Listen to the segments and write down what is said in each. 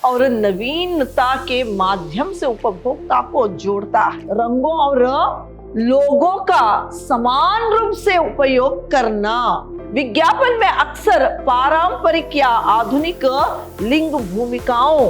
और नवीनता के माध्यम से उपभोक्ता को जोड़ता है। रंगों और लोगों का समान रूप से उपयोग करना। विज्ञापन में अक्सर पारंपरिक या आधुनिक लिंग भूमिकाओं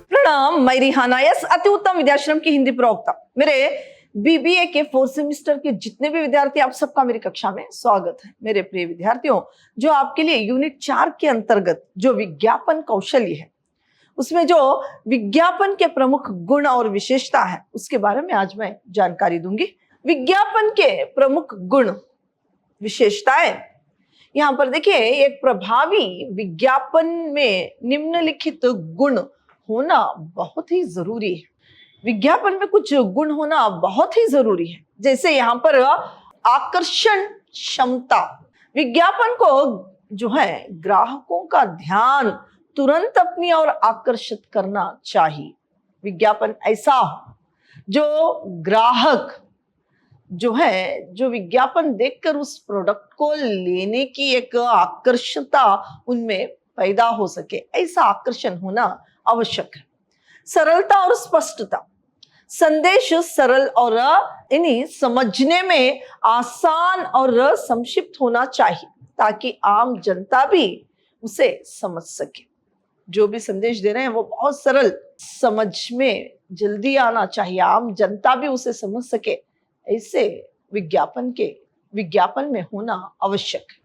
प्रणाम, मैं रिहाना यस, अति उत्तम विद्याश्रम की हिंदी प्रवक्ता। मेरे बीबीए के 4th सेमेस्टर के जितने भी विद्यार्थी, आप सबका मेरी कक्षा में स्वागत है। मेरे प्रिय विद्यार्थियों, जो आपके लिए यूनिट 4 के अंतर्गत जो विज्ञापन कौशल्य है, उसमें जो विज्ञापन के प्रमुख गुण और विशेषता है, उसके बारे में आज मैं जानकारी दूंगी। विज्ञापन के प्रमुख गुण विशेषताएं यहाँ पर देखिए, एक प्रभावी विज्ञापन में निम्नलिखित गुण होना बहुत ही जरूरी है। विज्ञापन में कुछ गुण होना बहुत ही जरूरी है। जैसे यहाँ पर आकर्षण क्षमता। विज्ञापन को जो है ग्राहकों का ध्यान तुरंत अपनी ओर आकर्षित करना चाहिए। विज्ञापन ऐसा हो जो ग्राहक जो है, जो विज्ञापन देखकर उस प्रोडक्ट को लेने की एक आकर्षता उनमें पैदा हो सके, ऐसा आकर्षण होना आवश्यक है। सरलता और स्पष्टता। संदेश सरल और इन्हें समझने में आसान और संक्षिप्त होना चाहिए, ताकि आम जनता भी उसे समझ सके। जो भी संदेश दे रहे हैं वो बहुत सरल, समझ में जल्दी आना चाहिए, आम जनता भी उसे समझ सके, ऐसे विज्ञापन में होना आवश्यक है।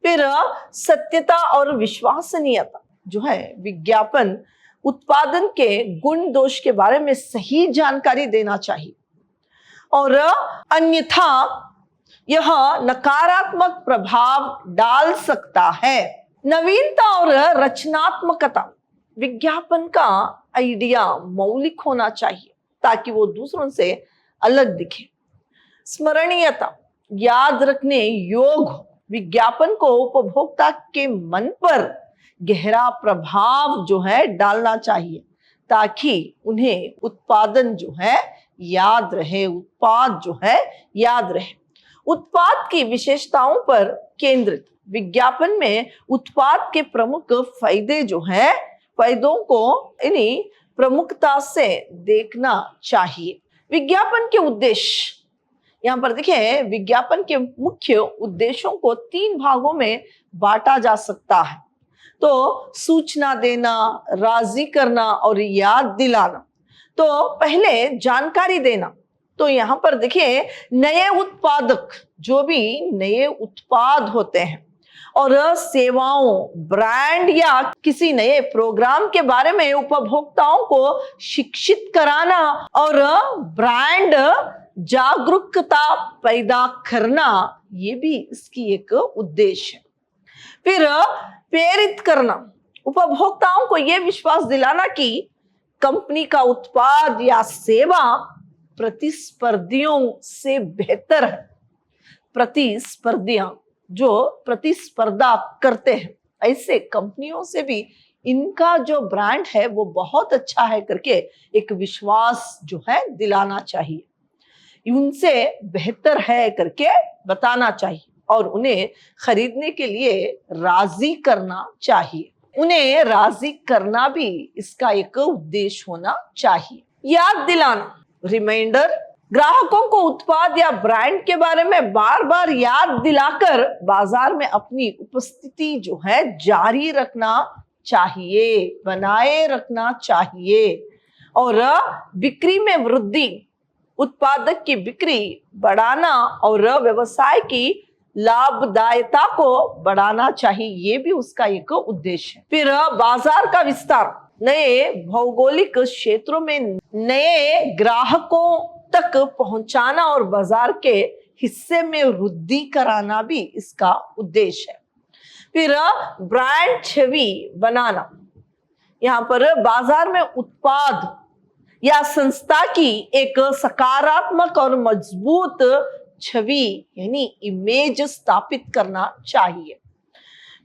फिर सत्यता और विश्वसनीयता। जो है विज्ञापन उत्पादन के गुण दोष के बारे में सही जानकारी देना चाहिए, और अन्यथा यह नकारात्मक प्रभाव डाल सकता है। नवीनता और रचनात्मकता। विज्ञापन का आइडिया मौलिक होना चाहिए, ताकि वो दूसरों से अलग दिखे। स्मरणीयता, याद रखने योग्य। विज्ञापन को उपभोक्ता के मन पर गहरा प्रभाव जो है डालना चाहिए, ताकि उन्हें उत्पादन जो है याद रहे, उत्पाद जो है याद रहे। उत्पाद की विशेषताओं पर केंद्रित। विज्ञापन में उत्पाद के प्रमुख फायदे जो है, फायदों को इन्हीं प्रमुखता से देखना चाहिए। विज्ञापन के उद्देश्य। यहाँ पर देखिए, विज्ञापन के मुख्य उद्देश्यों को 3 भागों में बांटा जा सकता है। तो सूचना देना, राजी करना और याद दिलाना। तो पहले जानकारी देना। तो यहाँ पर देखिए, नए उत्पादक, जो भी नए उत्पाद होते हैं और सेवाओं, ब्रांड या किसी नए प्रोग्राम के बारे में उपभोक्ताओं को शिक्षित कराना और ब्रांड जागरूकता पैदा करना, ये भी इसकी एक उद्देश्य है। फिर प्रेरित करना। उपभोक्ताओं को यह विश्वास दिलाना कि कंपनी का उत्पाद या सेवा प्रतिस्पर्धियों से बेहतर है। प्रतिस्पर्धियां जो प्रतिस्पर्धा करते हैं, ऐसे कंपनियों से भी इनका जो ब्रांड है वो बहुत अच्छा है करके एक विश्वास जो है दिलाना चाहिए, उनसे बेहतर है करके बताना चाहिए, और उन्हें खरीदने के लिए राजी करना चाहिए। उन्हें राजी करना भी इसका एक उद्देश्य होना चाहिए। याद दिलाना, रिमाइंडर। ग्राहकों को उत्पाद या ब्रांड के बारे में बार बार याद दिलाकर बाजार में अपनी उपस्थिति जो है जारी रखना चाहिए, बनाए रखना चाहिए। और बिक्री में वृद्धि। उत्पादक की बिक्री बढ़ाना और व्यवसाय की लाभदायिता को बढ़ाना चाहिए, ये भी उसका एक उद्देश्य है। फिर बाजार का विस्तार। नए भौगोलिक क्षेत्रों में नए ग्राहकों तक पहुंचाना और बाजार के हिस्से में वृद्धि कराना भी इसका उद्देश्य है। फिर ब्रांड छवि बनाना। यहाँ पर बाजार में उत्पाद या संस्था की एक सकारात्मक और मजबूत छवि यानी इमेज स्थापित करना चाहिए।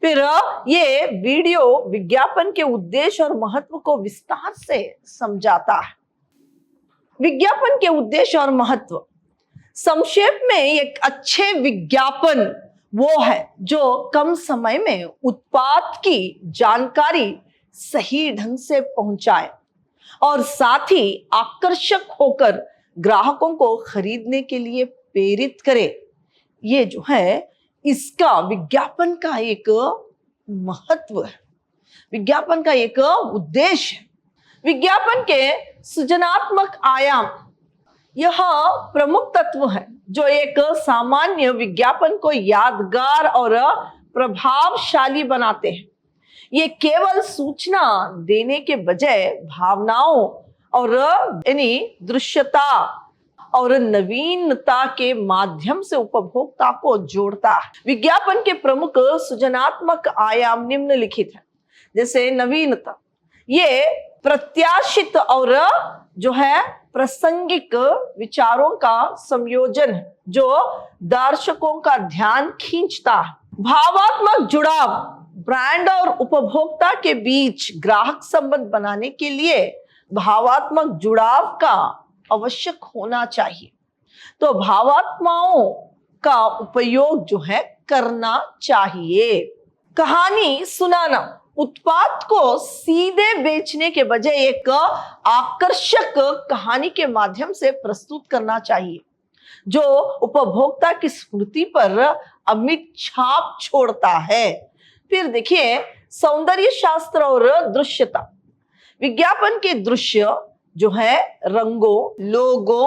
फिर ये वीडियो विज्ञापन के उद्देश्य और महत्व को विस्तार से समझाता है। विज्ञापन के उद्देश्य और महत्व। संक्षेप में, एक अच्छे विज्ञापन वो है जो कम समय में उत्पाद की जानकारी सही ढंग से पहुंचाए और साथ ही आकर्षक होकर ग्राहकों को खरीदने के लिए प्रेरित करे। ये जो है इसका विज्ञापन का एक महत्व है, विज्ञापन का एक उद्देश्य है। विज्ञापन के सृजनात्मक आयाम यह प्रमुख तत्व है जो एक सामान्य विज्ञापन को यादगार और प्रभावशाली बनाते हैं। ये केवल सूचना देने के बजाय भावनाओं और यानी दृश्यता और नवीनता के माध्यम से उपभोक्ता को जोड़ता है। विज्ञापन के प्रमुख सृजनात्मक आयाम निम्नलिखित है। जैसे नवीनता, ये प्रत्याशित और जो है प्रासंगिक विचारों का संयोजन है जो दर्शकों का ध्यान खींचता है। भावात्मक जुड़ाव, ब्रांड और उपभोक्ता के बीच ग्राहक संबंध बनाने के लिए भावात्मक जुड़ाव का आवश्यक होना चाहिए। तो भावात्माओं का उपयोग जो है करना चाहिए। कहानी सुनाना, उत्पाद को सीधे बेचने के बजाय एक आकर्षक कहानी के माध्यम से प्रस्तुत करना चाहिए जो उपभोक्ता की स्मृति पर अमिट छाप छोड़ता है। फिर देखिए सौंदर्य शास्त्र और दृश्यता। विज्ञापन के दृश्य जो है रंगों, लोगो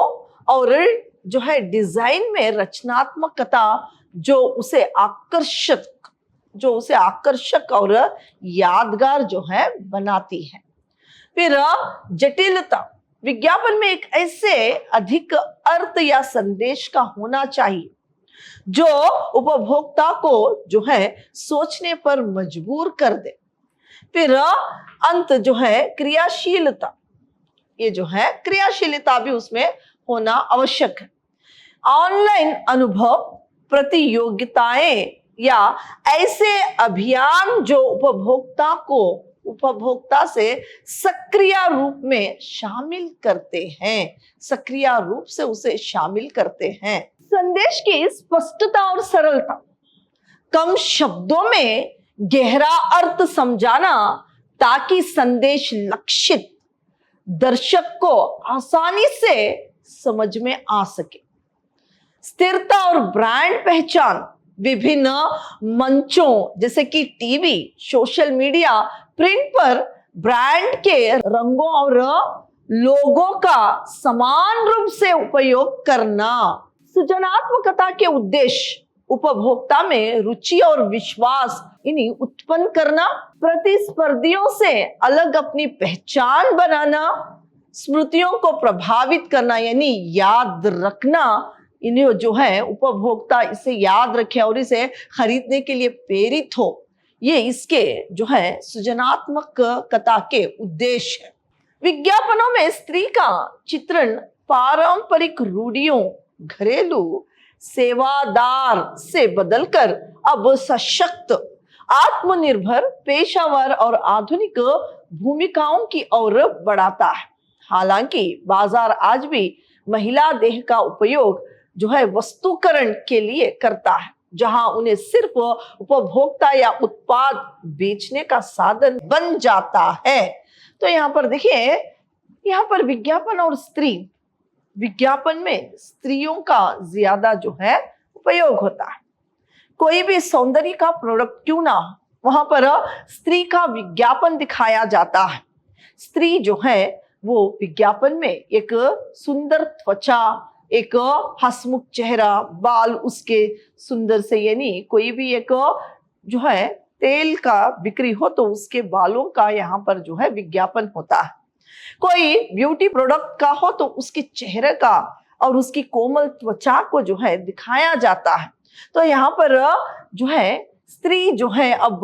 और जो है डिजाइन में रचनात्मकता जो उसे आकर्षक और यादगार जो है बनाती है। फिर जटिलता, विज्ञापन में एक ऐसे अधिक अर्थ या संदेश का होना चाहिए जो उपभोक्ता को जो है सोचने पर मजबूर कर दे। फिर अंत जो है क्रियाशीलता, ये जो है क्रियाशीलता भी उसमें होना आवश्यक है। ऑनलाइन अनुभव, प्रतियोगिताएं या ऐसे अभियान जो उपभोक्ता से सक्रिय रूप से उसे शामिल करते हैं। संदेश की स्पष्टता और सरलता, कम शब्दों में गहरा अर्थ समझाना ताकि संदेश लक्षित दर्शक को आसानी से समझ में आ सके। स्थिरता और ब्रांड पहचान, विभिन्न मंचों जैसे कि टीवी, सोशल मीडिया, प्रिंट पर ब्रांड के रंगों और लोगो का समान रूप से उपयोग करना। सृजनात्मकता के उद्देश्य उपभोक्ता में रुचि और विश्वास इन्हीं उत्पन्न करना, प्रतिस्पर्धियों से अलग अपनी पहचान बनाना, स्मृतियों को प्रभावित करना यानी याद रखना, इन्हें जो है उपभोक्ता इसे याद रखे और इसे खरीदने के लिए प्रेरित हो। ये इसके जो है सृजनात्मकता के उद्देश्य है। विज्ञापनों में स्त्री का चित्रण पारंपरिक रूढ़ियों, घरेलू सेवादार से बदलकर अब सशक्त, आत्मनिर्भर, पेशावर और आधुनिक भूमिकाओं की ओर बढ़ाता है। हालांकि बाजार आज भी महिला देह का उपयोग जो है वस्तुकरण के लिए करता है, जहां उन्हें सिर्फ उपभोक्ता या उत्पाद बेचने का साधन बन जाता है। तो यहाँ पर देखिए, यहाँ पर विज्ञापन और स्त्री, विज्ञापन में स्त्रियों का ज्यादा जो है उपयोग होता है। कोई भी सौंदर्य का प्रोडक्ट क्यों ना हो, वहां पर स्त्री का विज्ञापन दिखाया जाता है। स्त्री जो है वो विज्ञापन में एक सुंदर त्वचा, एक हंसमुख चेहरा, बाल उसके सुंदर से, यानी कोई भी एक जो है तेल का बिक्री हो तो उसके बालों का यहाँ पर जो है विज्ञापन होता है। कोई ब्यूटी प्रोडक्ट का हो तो उसके चेहरे का और उसकी कोमल त्वचा को जो है दिखाया जाता है। तो यहाँ पर जो है स्त्री जो है अब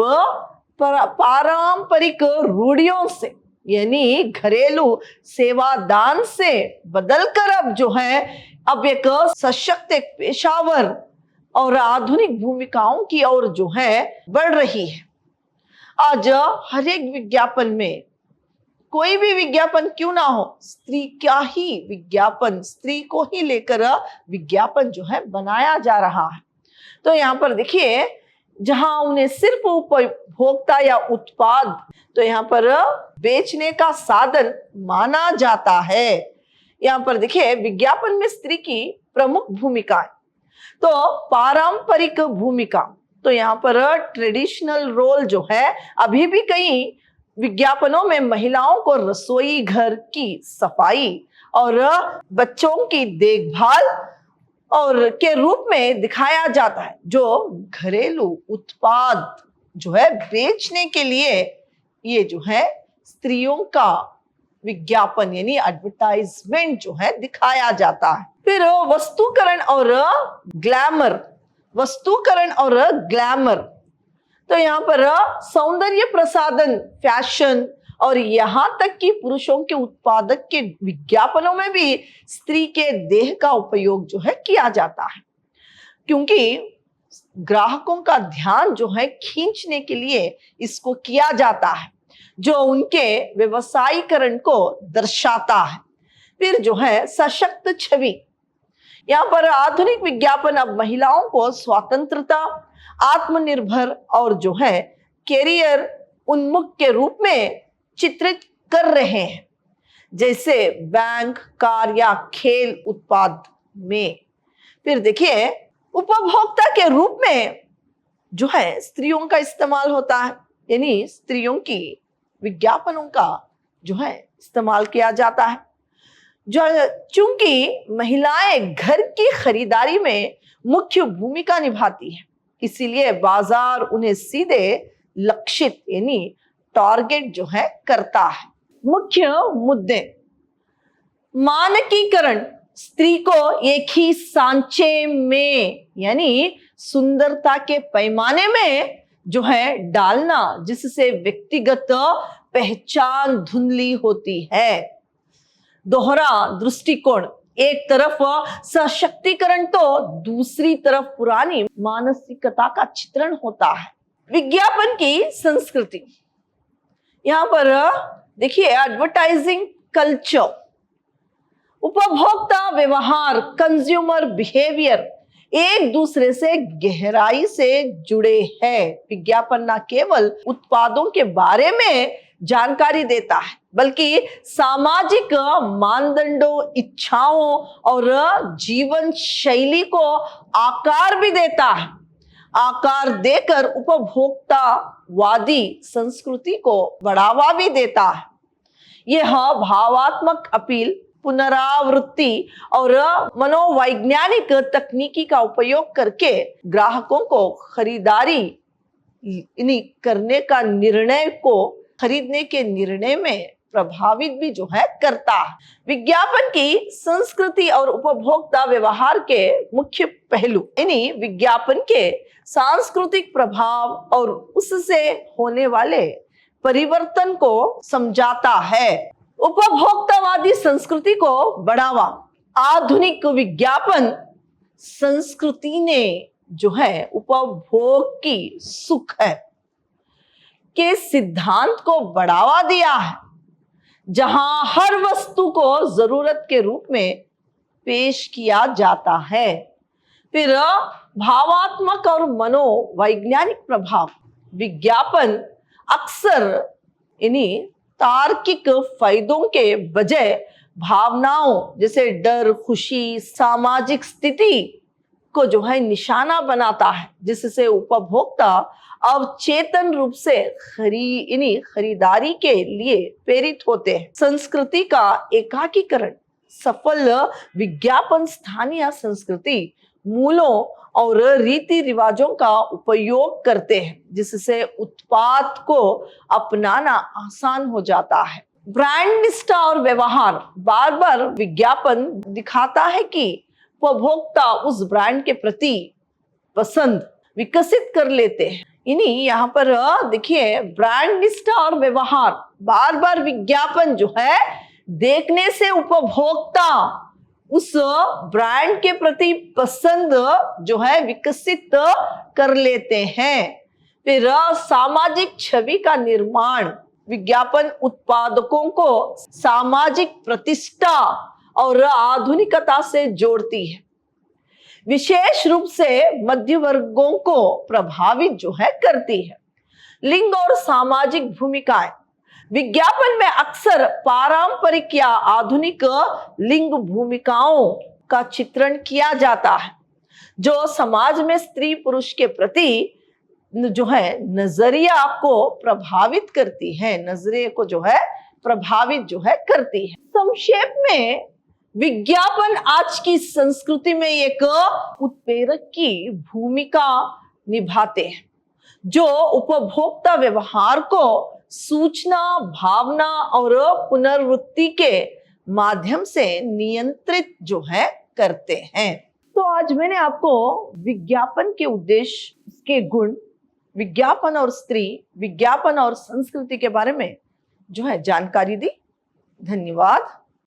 पारंपरिक रूढ़ियों से यानी घरेलू सेवादान से बदलकर अब जो है अब एक सशक्त, एक पेशावर और आधुनिक भूमिकाओं की ओर जो है बढ़ रही है। आज हर एक विज्ञापन में, कोई भी विज्ञापन क्यों ना हो, स्त्री का ही विज्ञापन, स्त्री को ही लेकर विज्ञापन जो है बनाया जा रहा है। तो यहाँ पर देखिए, जहां उन्हें सिर्फ उपभोक्ता या उत्पाद तो यहाँ पर बेचने का साधन माना जाता है। यहाँ पर देखिए, विज्ञापन में स्त्री की प्रमुख भूमिकाएं, तो पारंपरिक भूमिका, तो यहाँ पर ट्रेडिशनल रोल जो है, अभी भी कई विज्ञापनों में महिलाओं को रसोई घर की सफाई और बच्चों की देखभाल और के रूप में दिखाया जाता है, जो घरेलू उत्पाद जो है बेचने के लिए ये जो है स्त्रियों का विज्ञापन यानी एडवर्टाइजमेंट जो है दिखाया जाता है। फिर वस्तुकरण और ग्लैमर, वस्तुकरण और ग्लैमर, तो यहाँ पर सौंदर्य प्रसाधन, फैशन और यहाँ तक कि पुरुषों के उत्पादक के विज्ञापनों में भी स्त्री के देह का उपयोग जो है किया जाता है, क्योंकि ग्राहकों का ध्यान जो है खींचने के लिए इसको किया जाता है, जो उनके व्यवसायीकरण को दर्शाता है। फिर जो है सशक्त छवि, यहाँ पर आधुनिक विज्ञापन अब महिलाओं को स्वतंत्रता, आत्मनिर्भर और जो है कैरियर उन्मुख के रूप में चित्रित कर रहे हैं, जैसे बैंक, कार या खेल उत्पाद में। फिर देखिए, उपभोक्ता के रूप में जो है स्त्रियों का इस्तेमाल होता है, यानी स्त्रियों की विज्ञापनों का जो है इस्तेमाल किया जाता है, जो चूंकि महिलाएं घर की खरीदारी में मुख्य भूमिका निभाती है, इसीलिए बाजार उन्हें सीधे लक्षित यानी टारगेट जो है करता है। मुख्य मुद्दे, मानकीकरण, स्त्री को एक ही सांचे में यानी सुंदरता के पैमाने में जो है डालना, जिससे व्यक्तिगत पहचान धुंधली होती है। दोहरा दृष्टिकोण, एक तरफ सशक्तिकरण तो दूसरी तरफ पुरानी मानसिकता का चित्रण होता है। विज्ञापन की संस्कृति, यहाँ पर देखिए एडवर्टाइजिंग कल्चर, उपभोक्ता व्यवहार, कंज्यूमर बिहेवियर एक दूसरे से गहराई से जुड़े हैं। विज्ञापन न केवल उत्पादों के बारे में जानकारी देता है, बल्कि सामाजिक मानदंडों, इच्छाओं और जीवन शैली को आकार भी देता है। आकार देकर उपभोक्तावादी संस्कृति को बढ़ावा भी देता है। यह भावात्मक अपील, पुनरावृत्ति और मनोवैज्ञानिक तकनीकी का उपयोग करके ग्राहकों को खरीदने के निर्णय में प्रभावित भी जो है करता है। विज्ञापन की संस्कृति और उपभोक्ता व्यवहार के मुख्य पहलू, यानी विज्ञापन के सांस्कृतिक प्रभाव और उससे होने वाले परिवर्तन को समझाता है। उपभोक्तावादी संस्कृति को बढ़ावा, आधुनिक विज्ञापन संस्कृति ने जो है उपभोग की सुख है के सिद्धांत को बढ़ावा दिया है, जहां हर वस्तु को जरूरत के रूप में पेश किया जाता है। फिर भावात्मक और मनोवैज्ञानिक प्रभाव, विज्ञापन अक्सर यानी तार्किक फायदों के बजाय भावनाओं जैसे डर, खुशी, सामाजिक स्थिति को जो है निशाना बनाता है, जिससे उपभोक्ता अवचेतन रूप से खरीदारी के लिए प्रेरित होते हैं। संस्कृति का एकाकीकरण, सफल विज्ञापन स्थानीय संस्कृति, मूलों और रीति रिवाजों का उपयोग करते हैं, जिससे उत्पाद को अपनाना आसान हो जाता है। ब्रांड निष्ठा और व्यवहार, बार बार विज्ञापन दिखाता है कि उपभोक्ता उस ब्रांड के प्रति पसंद विकसित कर लेते हैं। यहाँ पर देखिए ब्रांड निष्ठा और व्यवहार, बार बार विज्ञापन जो है देखने से उपभोक्ता उस ब्रांड के प्रति पसंद जो है विकसित कर लेते हैं। फिर सामाजिक छवि का निर्माण, विज्ञापन उत्पादकों को सामाजिक प्रतिष्ठा और आधुनिकता से जोड़ती है। विशेष रूप से मध्य वर्गों को प्रभावित जो है करती है। लिंग और सामाजिक भूमिकाएं। विज्ञापन में अक्सर पारंपरिक या आधुनिक लिंग भूमिकाओं का चित्रण किया जाता है, जो समाज में स्त्री पुरुष के प्रति जो है नजरिया को प्रभावित करती है, नजरिए को जो है प्रभावित जो है करती है। संक्षेप में विज्ञापन आज की संस्कृति में एक उत्प्रेरक की भूमिका निभाते हैं, जो उपभोक्ता व्यवहार को सूचना, भावना और पुनर्वृत्ति के माध्यम से नियंत्रित जो है करते हैं। तो आज मैंने आपको विज्ञापन के उद्देश्य, उसके गुण, विज्ञापन और स्त्री, विज्ञापन और संस्कृति के बारे में जो है जानकारी दी। धन्यवाद।